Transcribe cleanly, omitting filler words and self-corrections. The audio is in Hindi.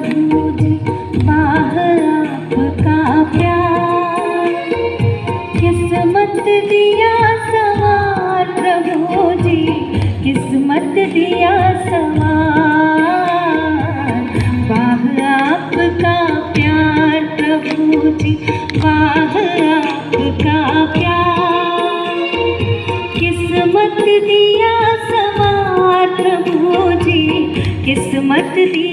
प्रभु जी, वाह आपका प्यार। किस्मत दिया सवार प्रभु जी, किस्मत दिया सवार। वाह आपका प्यार प्रभु जी, वाह आपका प्यार। किस्मत दिया सवार प्रभु जी, किस्मत दिया